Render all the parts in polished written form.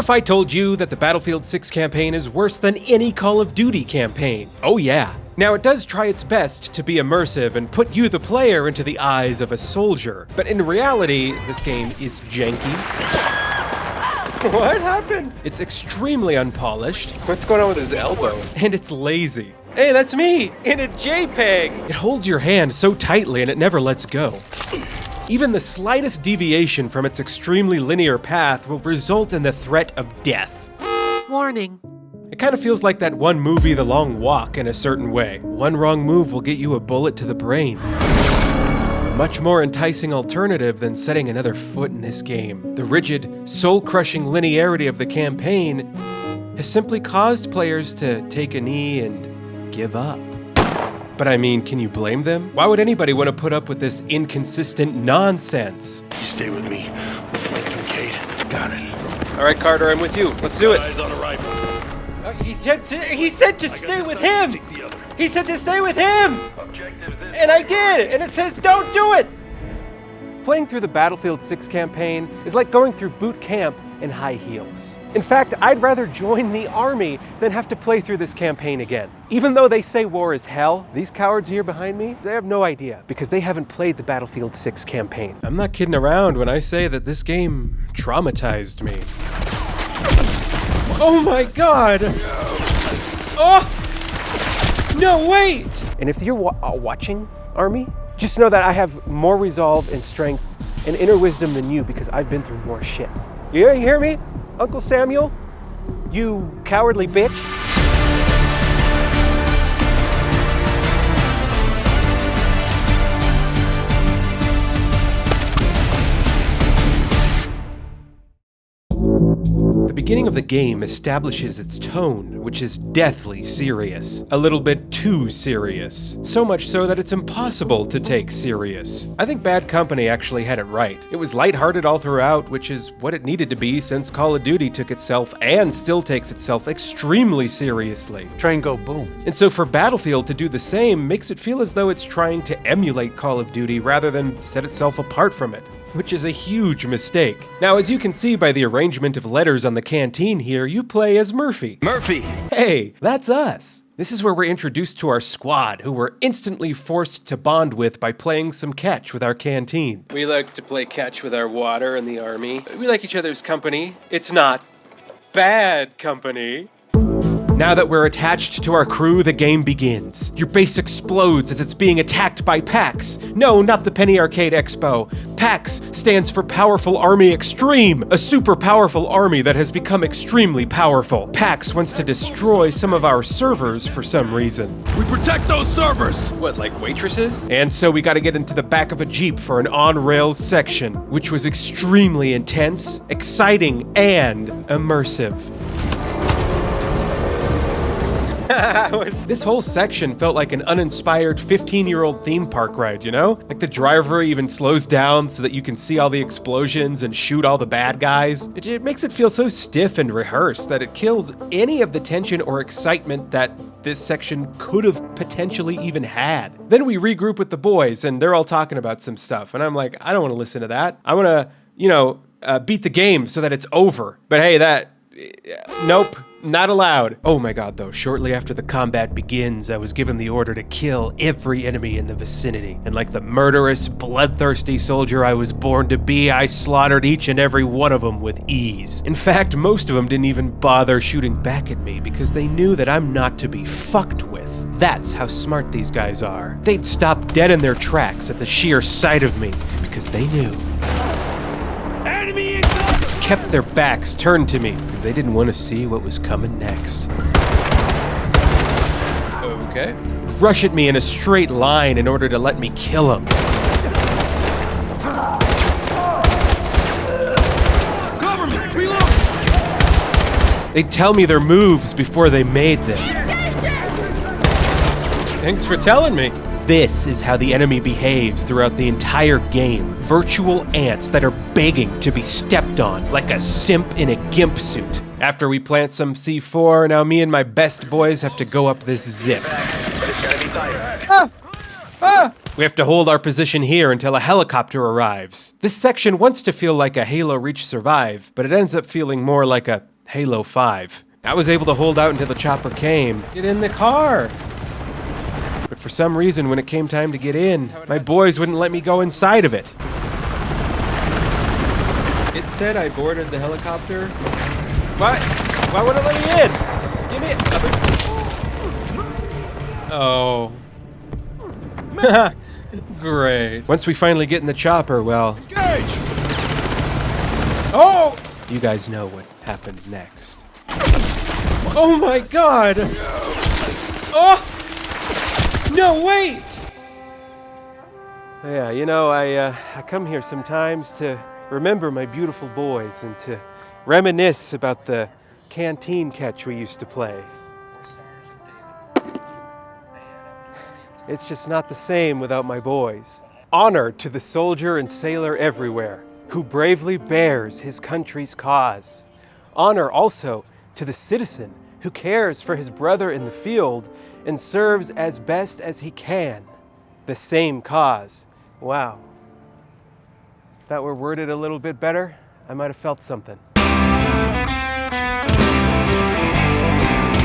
if I told you that the Battlefield 6 campaign is worse than any Call of Duty campaign? Oh yeah. Now, it does try its best to be immersive and put you, the player, into the eyes of a soldier, but in reality, this game is janky. What happened? It's extremely unpolished. What's going on with his elbow? And it's lazy. Hey, that's me, in a JPEG! It holds your hand so tightly and it never lets go. Even the slightest deviation from its extremely linear path will result in the threat of death. Warning. It kind of feels like that one movie, The Long Walk, in a certain way. One wrong move will get you a bullet to the brain. A much more enticing alternative than setting another foot in this game. The rigid, soul-crushing linearity of the campaign has simply caused players to take a knee and give up. But I mean, can you blame them? Why would anybody want to put up with this inconsistent nonsense? You stay with me. We'll flank them, Kate. Got it. All right, Carter, I'm with you. Let's do it. Eyes on a rifle. He said to stay with him! He said to stay with him! And I did! And it says don't do it! Playing through the Battlefield 6 campaign is like going through boot camp in high heels. In fact, I'd rather join the army than have to play through this campaign again. Even though they say war is hell, these cowards here behind me, they have no idea because they haven't played the Battlefield 6 campaign. I'm not kidding around when I say that this game traumatized me. Oh my god! Oh! No, wait! And if you're watching, Army, just know that I have more resolve and strength and inner wisdom than you because I've been through more shit. You hear me, Uncle Samuel? You cowardly bitch? The beginning of the game establishes its tone, which is deathly serious. A little bit too serious. So much so that it's impossible to take serious. I think Bad Company actually had it right. It was lighthearted all throughout, which is what it needed to be since Call of Duty took itself, and still takes itself, extremely seriously. Train go boom. And so for Battlefield to do the same makes it feel as though it's trying to emulate Call of Duty rather than set itself apart from it, which is a huge mistake. Now, as you can see by the arrangement of letters on the canteen here, you play as Murphy. Murphy! Hey, that's us. This is where we're introduced to our squad, who we're instantly forced to bond with by playing some catch with our canteen. We like to play catch with our water in the army. We like each other's company. It's not bad company. Now that we're attached to our crew, the game begins. Your base explodes as it's being attacked by PAX. No, not the Penny Arcade Expo. PAX stands for Powerful Army Extreme, a super powerful army that has become extremely powerful. PAX wants to destroy some of our servers for some reason. We protect those servers! What, like waitresses? And so we gotta get into the back of a Jeep for an on-rails section, which was extremely intense, exciting, and immersive. This whole section felt like an uninspired 15-year-old theme park ride, you know? Like the driver even slows down so that you can see all the explosions and shoot all the bad guys. It makes it feel so stiff and rehearsed that it kills any of the tension or excitement that this section could have potentially even had. Then we regroup with the boys and they're all talking about some stuff. And I'm like, I don't want to listen to that. I want to, beat the game so that it's over. But hey, nope. Not allowed. Oh my god, though, shortly after the combat begins, I was given the order to kill every enemy in the vicinity. And like the murderous, bloodthirsty soldier I was born to be, I slaughtered each and every one of them with ease. In fact, most of them didn't even bother shooting back at me because they knew that I'm not to be fucked with. That's how smart these guys are. They'd stop dead in their tracks at the sheer sight of me because they knew. Enemy Kept their backs turned to me because they didn't want to see what was coming next. Okay. Rush at me in a straight line in order to let me kill them. Cover me! Reload! They'd tell me their moves before they made them. Thanks for telling me. This is how the enemy behaves throughout the entire game. Virtual ants that are begging to be stepped on, like a simp in a gimp suit. After we plant some C4, now me and my best boys have to go up this zip. We have to hold our position here until a helicopter arrives. This section wants to feel like a Halo Reach Survive, but it ends up feeling more like a Halo 5. I was able to hold out until the chopper came. Get in the car! But for some reason, when it came time to get in, my boys wouldn't let me go inside of it. It said I boarded the helicopter. Why? Why wouldn't it let me in? Give me it. Oh. Great. Once we finally get in the chopper, well... Engage! Oh! You guys know what happened next. Oh my god! Oh! No, wait! Yeah, you know, I come here sometimes to remember my beautiful boys and to reminisce about the canteen catch we used to play. It's just not the same without my boys. Honor to the soldier and sailor everywhere who bravely bears his country's cause. Honor also to the citizen who cares for his brother in the field and serves as best as he can. The same cause. Wow. If that were worded a little bit better, I might have felt something.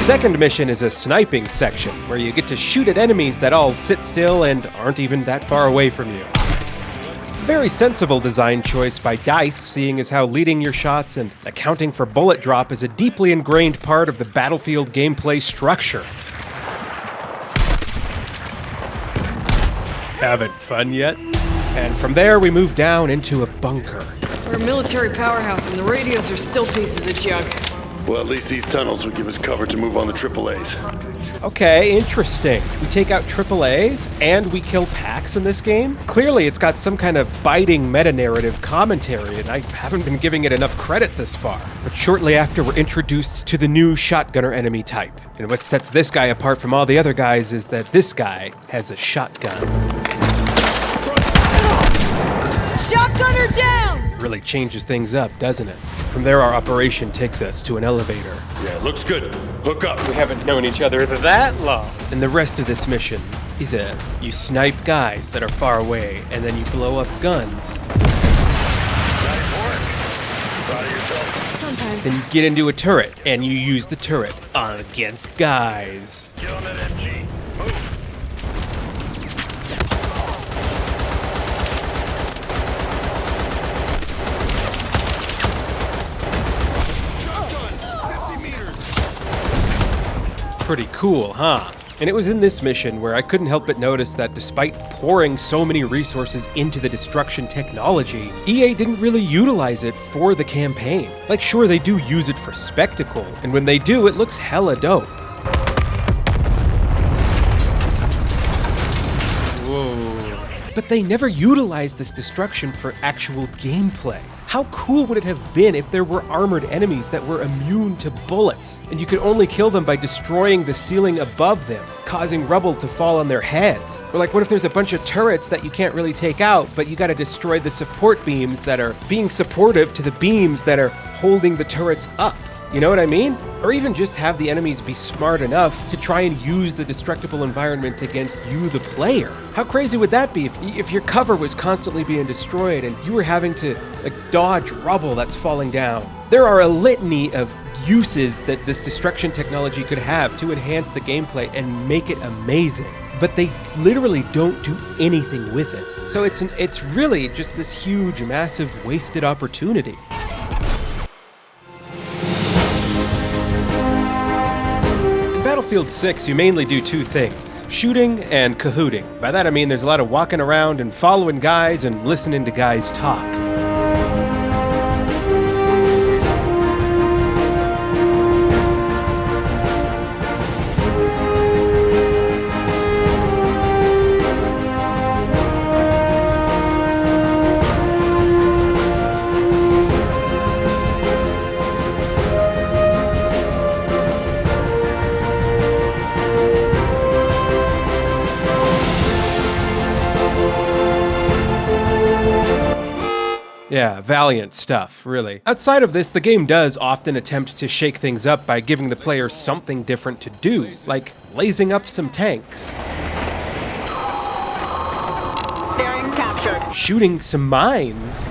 Second mission is a sniping section, where you get to shoot at enemies that all sit still and aren't even that far away from you. Very sensible design choice by DICE, seeing as how leading your shots and accounting for bullet drop is a deeply ingrained part of the Battlefield gameplay structure. Having fun yet? And from there we move down into a bunker. We're a military powerhouse and the radios are still pieces of junk. Well, at least these tunnels will give us cover to move on the AAAs. Okay, interesting. We take out AAAs and we kill Pax in this game? Clearly it's got some kind of biting meta-narrative commentary and I haven't been giving it enough credit this far. But shortly after we're introduced to the new shotgunner enemy type. And what sets this guy apart from all the other guys is that this guy has a shotgun. Shotgunner down! Really changes things up, doesn't it? From there, our operation takes us to an elevator. Yeah, looks good. Hook up. We haven't known each other that long. And the rest of this mission is you snipe guys that are far away, and then you blow up guns. Nice work. Proud of yourself. Sometimes. Then you get into a turret, and you use the turret against guys. Killing it, MG. Move. Pretty cool, huh? And it was in this mission where I couldn't help but notice that despite pouring so many resources into the destruction technology, EA didn't really utilize it for the campaign. Like, sure, they do use it for spectacle, and when they do, it looks hella dope. Whoa. But they never utilized this destruction for actual gameplay. How cool would it have been if there were armored enemies that were immune to bullets, and you could only kill them by destroying the ceiling above them, causing rubble to fall on their heads? Or like, what if there's a bunch of turrets that you can't really take out, but you gotta destroy the support beams that are being supportive to the beams that are holding the turrets up? You know what I mean? Or even just have the enemies be smart enough to try and use the destructible environments against you, the player. How crazy would that be if your cover was constantly being destroyed and you were having to dodge rubble that's falling down? There are a litany of uses that this destruction technology could have to enhance the gameplay and make it amazing. But they literally don't do anything with it. So it's really just this huge, massive, wasted opportunity. Battlefield 6, you mainly do two things: shooting and cahooting. By that I mean there's a lot of walking around and following guys and listening to guys talk. Yeah, valiant stuff, really. Outside of this, the game does often attempt to shake things up by giving the player something different to do, like blazing up some tanks, Bearing captured. shooting some mines,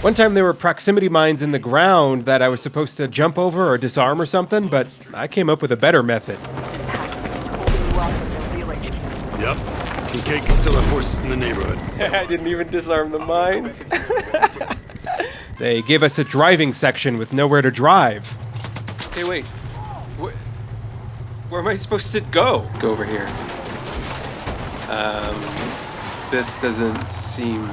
One time there were proximity mines in the ground that I was supposed to jump over or disarm or something, but I came up with a better method. Yep. Kincaid can still have forces in the neighborhood. I didn't even disarm the mines. They gave us a driving section with nowhere to drive. Okay, wait. Where am I supposed to go? Go over here. This doesn't seem...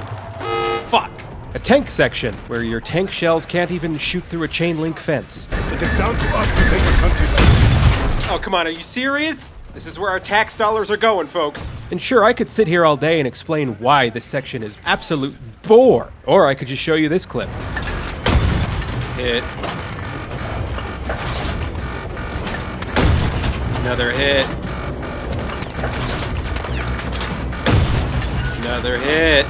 Fuck! A tank section, where your tank shells can't even shoot through a chain link fence. It is down to us to take the country back. Oh, come on, are you serious? This is where our tax dollars are going, folks. And sure, I could sit here all day and explain why this section is absolute bore. Or I could just show you this clip. Hit. Another hit. Another hit.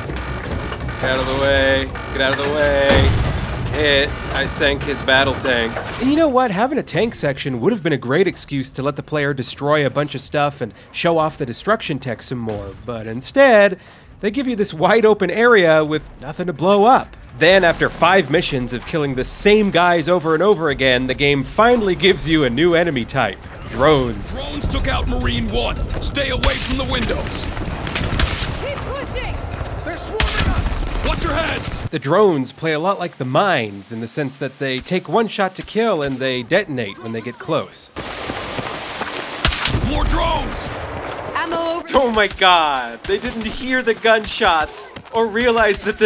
Get out of the way. Get out of the way. Hit. I sank his battle tank. And you know what? Having a tank section would have been a great excuse to let the player destroy a bunch of stuff and show off the destruction tech some more. But instead, they give you this wide open area with nothing to blow up. Then, after 5 missions of killing the same guys over and over again, the game finally gives you a new enemy type. Drones. Drones took out Marine 1. Stay away from the windows. Keep pushing! They're swarming us! Watch your heads! The drones play a lot like the mines in the sense that they take one shot to kill and they detonate when they get close. More drones! Ammo over... Oh my god, they didn't hear the gunshots or realize that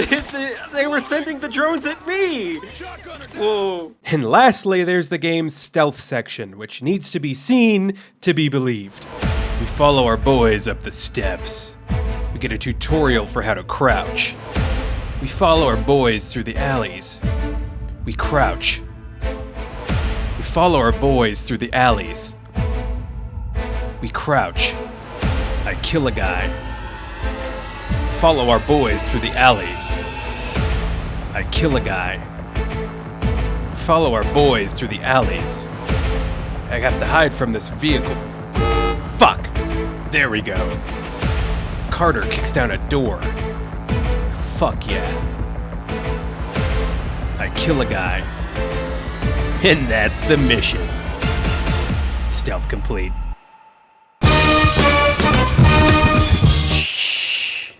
they were sending the drones at me! Whoa. And lastly, there's the game's stealth section, which needs to be seen to be believed. We follow our boys up the steps. We get a tutorial for how to crouch. We follow our boys through the alleys. We crouch. We follow our boys through the alleys. We crouch. I kill a guy. Follow our boys through the alleys. I kill a guy. Follow our boys through the alleys. I have to hide from this vehicle. Fuck! There we go. Carter kicks down a door. Fuck yeah. I kill a guy. And that's the mission. Stealth complete. Shh.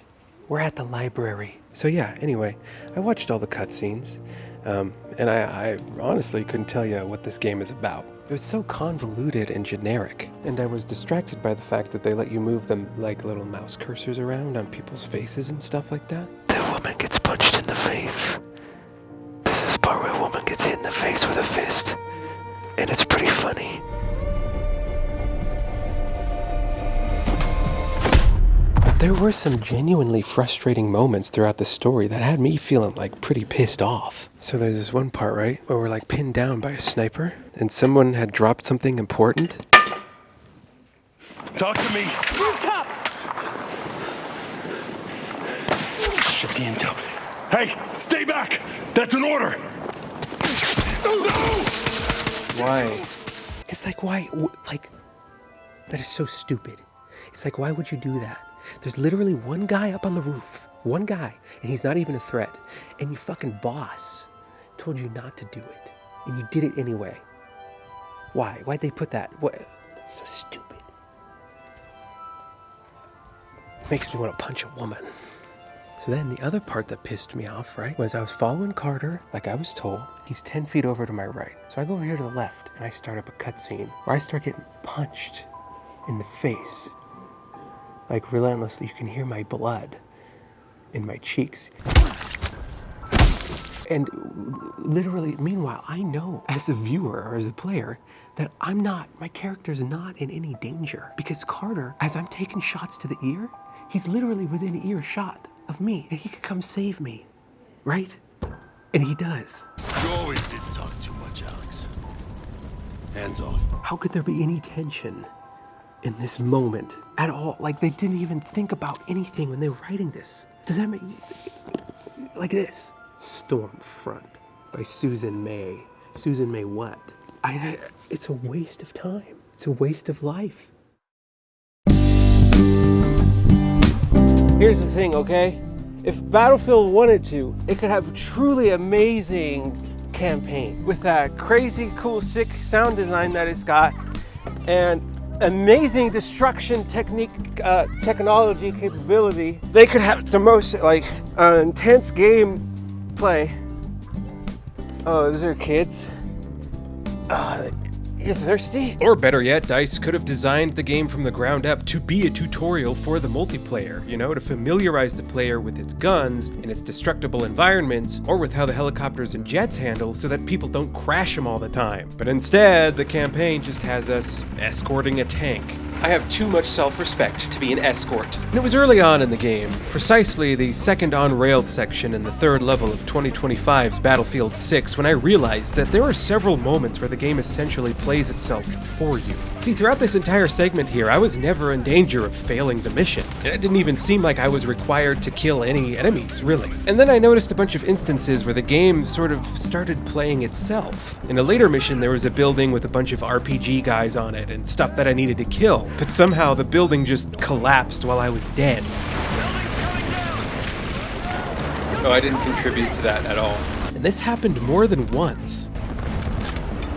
We're at the library. So yeah, anyway, I watched all the cutscenes, and I honestly couldn't tell you what this game is about. It was so convoluted and generic, and I was distracted by the fact that they let you move them like little mouse cursors around on people's faces and stuff like that. That woman gets punched in the face. This is part where a woman gets hit in the face with a fist, and it's pretty funny. There were some genuinely frustrating moments throughout the story that had me feeling like pretty pissed off. So there's this one part, right, where we're like pinned down by a sniper and someone had dropped something important. Talk to me. Rooftop! Shit the intel. Hey, stay back. That's an order. No! Why? It's like, why? Like, that is so stupid. It's like, why would you do that? There's literally one guy up on the roof. One guy. And he's not even a threat. And your fucking boss told you not to do it. And you did it anyway. Why? Why'd they put that? What? That's so stupid. Makes me want to punch a woman. So then the other part that pissed me off, right, was I was following Carter like I was told. He's 10 feet over to my right. So I go over here to the left and I start up a cutscene where I start getting punched in the face. Like relentlessly, you can hear my blood in my cheeks. And literally, meanwhile, I know as a viewer or as a player that my character's not in any danger. Because Carter, as I'm taking shots to the ear, he's literally within earshot of me. And he could come save me, right? And he does. You always did talk too much, Alex. Hands off. How could there be any tension in this moment at all? Like, they didn't even think about anything when they were writing this. Does that make... Like this. Stormfront by Susan May. Susan May what? It's a waste of time. It's a waste of life. Here's the thing, okay? If Battlefield wanted to, it could have a truly amazing campaign with that crazy, cool, sick sound design that it's got and amazing destruction technology capability. They could have the most intense gameplay. Oh, those are kids. You thirsty? Or better yet, DICE could have designed the game from the ground up to be a tutorial for the multiplayer, you know, to familiarize the player with its guns and its destructible environments, or with how the helicopters and jets handle so that people don't crash them all the time. But instead, the campaign just has us escorting a tank. I have too much self-respect to be an escort. And it was early on in the game, precisely the second on-rails section in the third level of 2025's Battlefield 6, when I realized that there are several moments where the game essentially plays itself for you. See, throughout this entire segment here, I was never in danger of failing the mission. It didn't even seem like I was required to kill any enemies, really. And then I noticed a bunch of instances where the game sort of started playing itself. In a later mission, there was a building with a bunch of RPG guys on it and stuff that I needed to kill. But somehow the building just collapsed while I was dead. Oh, I didn't contribute to that at all. And this happened more than once.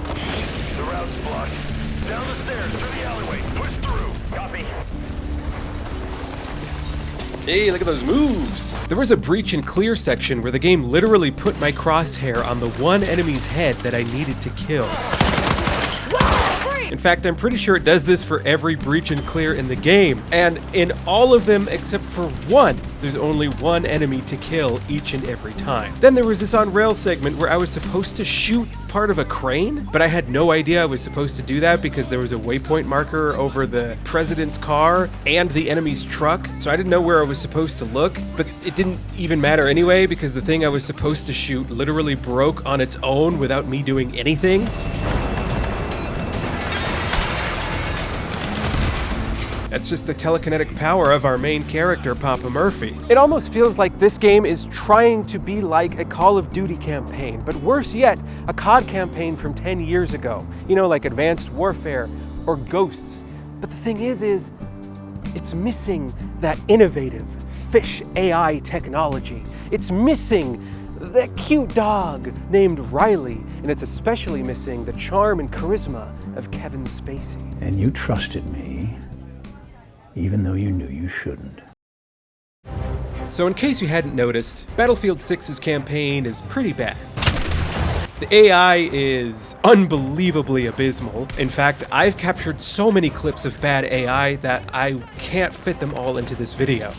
The route's blocked. Down the stairs, through the alleyway. Push through. Copy. Hey, look at those moves! There was a breach and clear section where the game literally put my crosshair on the one enemy's head that I needed to kill. In fact, I'm pretty sure it does this for every breach and clear in the game. And in all of them except for one, there's only one enemy to kill each and every time. Then there was this on-rails segment where I was supposed to shoot part of a crane, but I had no idea I was supposed to do that because there was a waypoint marker over the president's car and the enemy's truck, so I didn't know where I was supposed to look, but it didn't even matter anyway because the thing I was supposed to shoot literally broke on its own without me doing anything. That's just the telekinetic power of our main character, Papa Murphy. It almost feels like this game is trying to be like a Call of Duty campaign, but worse yet, a COD campaign from 10 years ago. You know, like Advanced Warfare or Ghosts. But the thing is it's missing that innovative fish AI technology. It's missing that cute dog named Riley, and it's especially missing the charm and charisma of Kevin Spacey. And you trusted me, even though you knew you shouldn't. So in case you hadn't noticed, Battlefield 6's campaign is pretty bad. The AI is unbelievably abysmal. In fact, I've captured so many clips of bad AI that I can't fit them all into this video.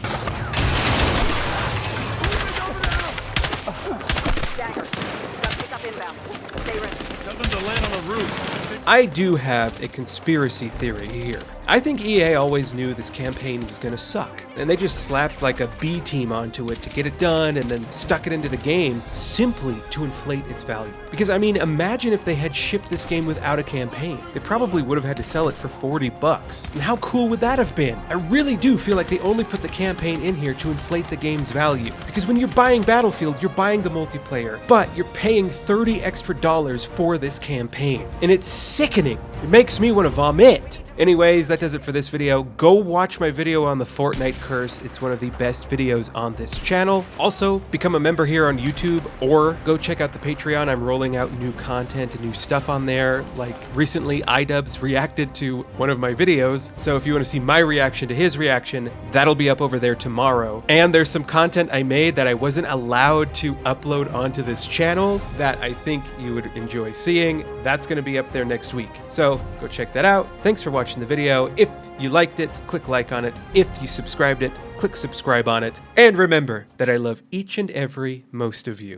I do have a conspiracy theory here. I think EA always knew this campaign was gonna suck, and they just slapped like a B team onto it to get it done and then stuck it into the game simply to inflate its value. Because I mean, imagine if they had shipped this game without a campaign. They probably would have had to sell it for $40. And how cool would that have been? I really do feel like they only put the campaign in here to inflate the game's value. Because when you're buying Battlefield, you're buying the multiplayer, but you're paying $30 extra for this campaign. And it's sickening. It makes me want to vomit. Anyways, that does it for this video. Go watch my video on the Fortnite curse. It's one of the best videos on this channel. Also, become a member here on YouTube or go check out the Patreon. I'm rolling out new content and new stuff on there. Like recently, iDubbbz reacted to one of my videos. So if you want to see my reaction to his reaction, that'll be up over there tomorrow. And there's some content I made that I wasn't allowed to upload onto this channel that I think you would enjoy seeing. That's going to be up there next week. So go check that out. Thanks for watching the video. If you liked it, click like on it. If you subscribed it, click subscribe on it. And remember that I love each and every most of you.